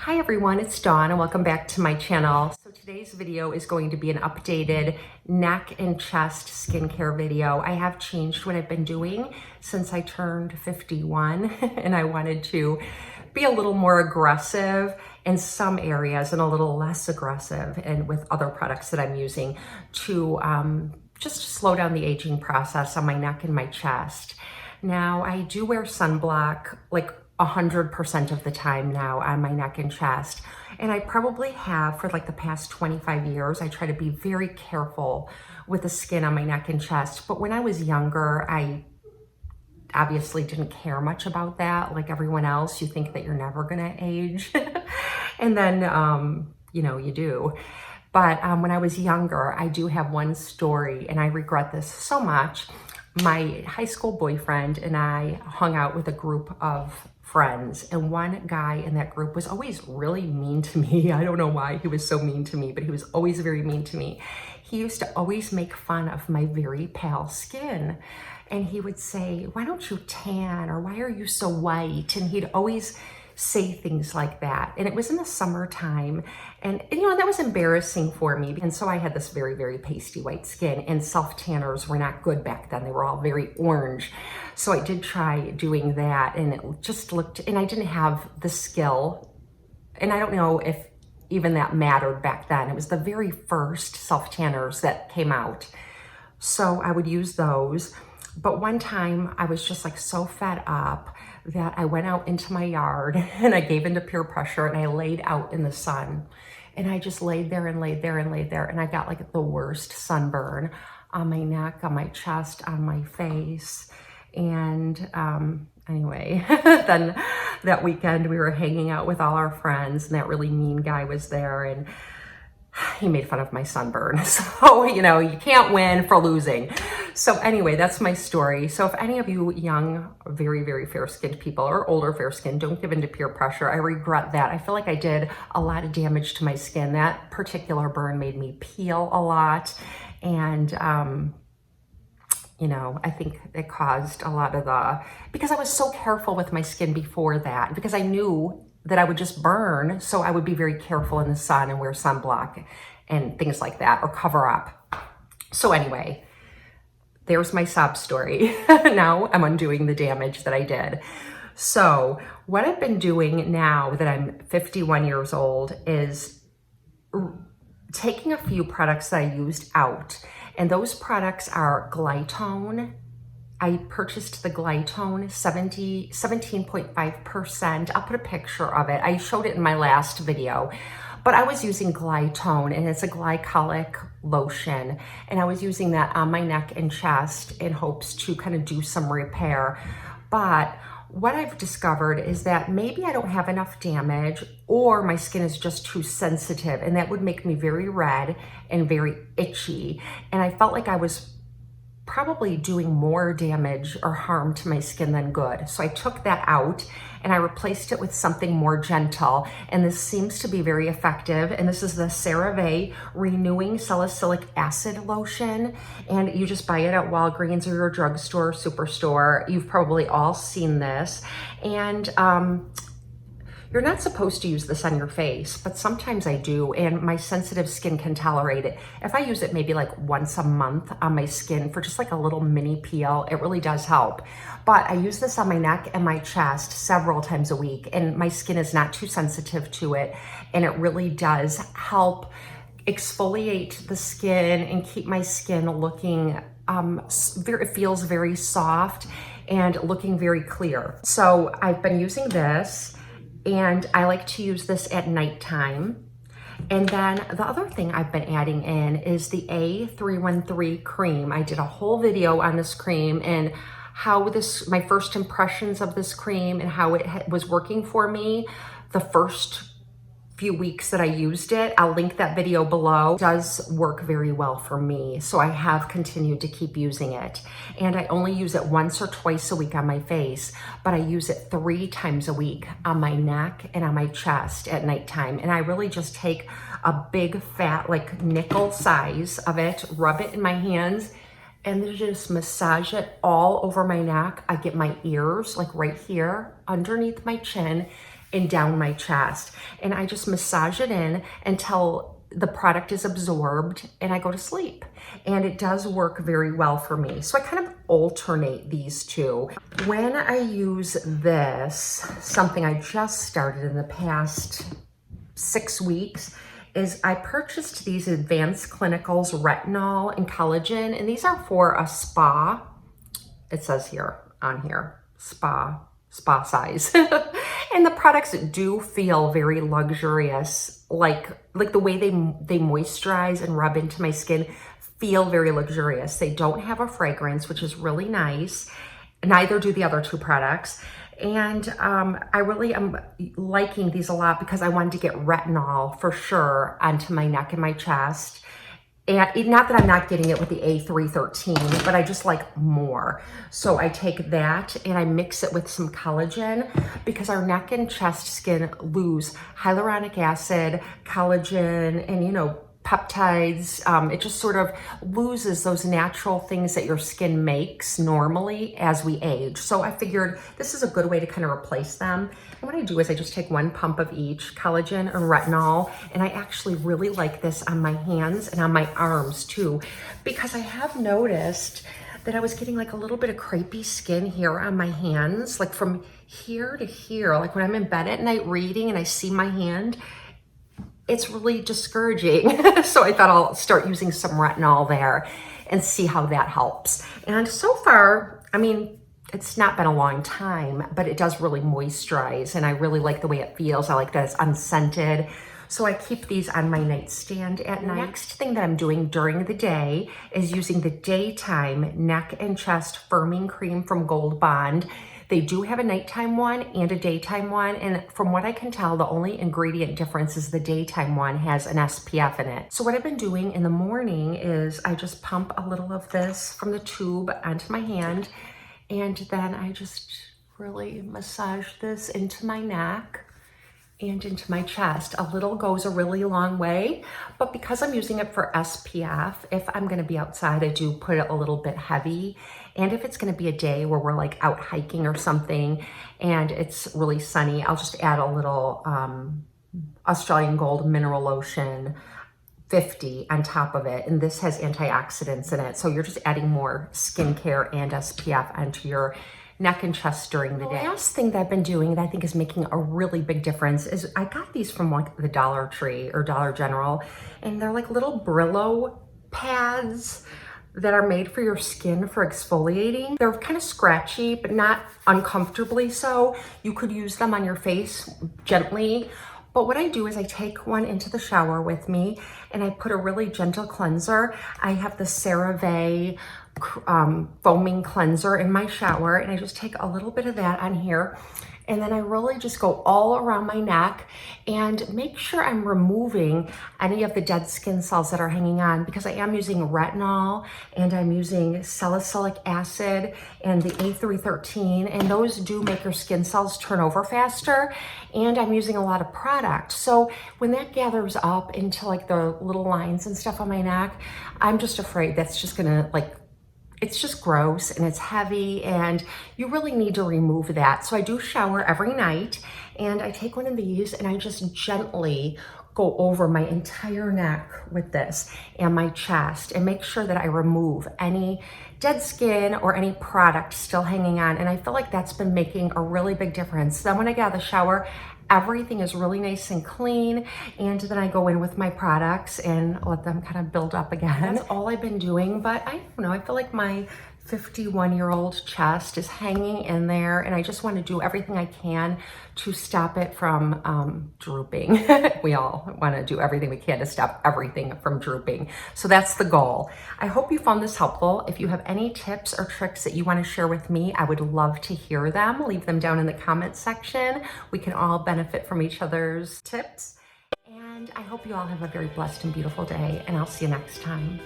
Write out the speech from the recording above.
Hi everyone, it's Dawn and welcome back to my channel. So today's video is going to be an updated neck and chest skincare video. I have changed what I've been doing since I turned 51 and I wanted to be a little more aggressive in some areas and a little less aggressive and with other products that I'm using to just slow down the aging process on my neck and my chest. Now I do wear sunblock like 100% of the time now on my neck and chest. And I probably have for like the past 25 years. I try to be very careful with the skin on my neck and chest. But when I was younger, I obviously didn't care much about that. Like everyone else, you think that you're never gonna age. And then, you do. But when I was younger, I do have one story and I regret this so much. My high school boyfriend and I hung out with a group of friends, and one guy in that group was always really mean to me. I don't know why he was so mean to me, but he was always very mean to me. He used to always make fun of my very pale skin. And he would say, "Why don't you tan?" or "Why are you so white?" And he'd always say things like that. And it was in the summertime. And that was embarrassing for me. And so I had this very, very pasty white skin, and self-tanners were not good back then. They were all very orange. So I did try doing that, and it just looked, and I didn't have the skill. And I don't know if even that mattered back then. It was the very first self-tanners that came out. So I would use those. But one time I was just like so fed up that I went out into my yard and I gave into peer pressure and I laid out in the sun. And I just laid there and laid there and laid there. And I got like the worst sunburn on my neck, on my chest, on my face. And anyway, then that weekend we were hanging out with all our friends and that really mean guy was there and he made fun of my sunburn. So, you can't win for losing. So anyway, that's my story. So if any of you young, very, very fair-skinned people or older fair-skinned, don't give in to peer pressure. I regret that. I feel like I did a lot of damage to my skin. That particular burn made me peel a lot. And, I think it caused a lot of because I was so careful with my skin before that, because I knew that I would just burn. So I would be very careful in the sun and wear sunblock and things like that, or cover up. So anyway, there's my sob story. Now I'm undoing the damage that I did. So what I've been doing now that I'm 51 years old is taking a few products that I used out. And those products are Glytone. I purchased the Glytone 17.5%. I'll put a picture of it. I showed it in my last video, but I was using Glytone, and it's a glycolic lotion. And I was using that on my neck and chest in hopes to kind of do some repair. But what I've discovered is that maybe I don't have enough damage, or my skin is just too sensitive, and that would make me very red and very itchy. And I felt like I was probably doing more damage or harm to my skin than good. So I took that out and I replaced it with something more gentle. And this seems to be very effective. And this is the CeraVe Renewing Salicylic Acid Lotion. And you just buy it at Walgreens or your drugstore, superstore. You've probably all seen this. And you're not supposed to use this on your face, but sometimes I do, and my sensitive skin can tolerate it. If I use it maybe like once a month on my skin for just like a little mini peel, it really does help. But I use this on my neck and my chest several times a week, and my skin is not too sensitive to it, and it really does help exfoliate the skin and keep my skin looking, it feels very soft and looking very clear. So I've been using this, and I like to use this at nighttime. And then the other thing I've been adding in is the A313 cream. I did a whole video on this cream and how my first impressions of this cream and how it was working for me the first few weeks that I used it. I'll link that video below. It does work very well for me. So I have continued to keep using it. And I only use it once or twice a week on my face, but I use it 3 times a week on my neck and on my chest at nighttime. And I really just take a big fat, like nickel size of it, rub it in my hands, and then just massage it all over my neck. I get my ears, like right here, underneath my chin, and down my chest. And I just massage it in until the product is absorbed and I go to sleep. And it does work very well for me. So I kind of alternate these two. When I use this, something I just started in the past 6 weeks, is I purchased these Advanced Clinicals Retinol and Collagen, and these are for a spa. It says here, on here, spa size. And the products do feel very luxurious, like the way they moisturize and rub into my skin feel very luxurious. They don't have a fragrance, which is really nice. Neither do the other two products. And I really am liking these a lot because I wanted to get retinol for sure onto my neck and my chest. And not that I'm not getting it with the A313, but I just like more. So I take that and I mix it with some collagen because our neck and chest skin lose hyaluronic acid, collagen, and peptides. It just sort of loses those natural things that your skin makes normally as we age. So I figured this is a good way to kind of replace them. And what I do is I just take 1 pump of each, collagen and retinol, and I actually really like this on my hands and on my arms too, because I have noticed that I was getting like a little bit of crepey skin here on my hands, like from here to here, like when I'm in bed at night reading and I see my hand, it's really discouraging. So I thought I'll start using some retinol there and see how that helps. And so far, I mean, it's not been a long time, but it does really moisturize and I really like the way it feels. I like that it's unscented. So I keep these on my nightstand at night. Next thing that I'm doing during the day is using the daytime neck and chest firming cream from Gold Bond. They do have a nighttime one and a daytime one. And from what I can tell, the only ingredient difference is the daytime one has an SPF in it. So what I've been doing in the morning is I just pump a little of this from the tube onto my hand. And then I just really massage this into my neck and into my chest. A little goes a really long way, but because I'm using it for SPF, if I'm gonna be outside, I do put it a little bit heavy. And if it's gonna be a day where we're like out hiking or something and it's really sunny, I'll just add a little Australian Gold mineral lotion 50 on top of it. And this has antioxidants in it. So you're just adding more skincare and SPF onto your neck and chest during the day. The last thing that I've been doing that I think is making a really big difference is I got these from like the Dollar Tree or Dollar General, and they're like little Brillo pads that are made for your skin for exfoliating. They're kind of scratchy, but not uncomfortably so. You could use them on your face gently. But what I do is I take one into the shower with me and I put a really gentle cleanser. I have the CeraVe foaming cleanser in my shower, and I just take a little bit of that on here, and then I really just go all around my neck and make sure I'm removing any of the dead skin cells that are hanging on, because I am using retinol and I'm using salicylic acid and the A313, and those do make your skin cells turn over faster, and I'm using a lot of product. So when that gathers up into like the little lines and stuff on my neck, I'm just afraid that's just gonna it's just gross and it's heavy, and you really need to remove that. So I do shower every night, and I take one of these and I just gently go over my entire neck with this and my chest and make sure that I remove any dead skin or any product still hanging on. And I feel like that's been making a really big difference. Then when I get out of the shower, everything is really nice and clean, and then I go in with my products and let them kind of build up again. That's all I've been doing, but I don't know, I feel like my 51-year-old chest is hanging in there, and I just want to do everything I can to stop it from drooping. We all want to do everything we can to stop everything from drooping. So that's the goal. I hope you found this helpful. If you have any tips or tricks that you want to share with me, I would love to hear them. Leave them down in the comments section. We can all benefit from each other's tips. And I hope you all have a very blessed and beautiful day, and I'll see you next time.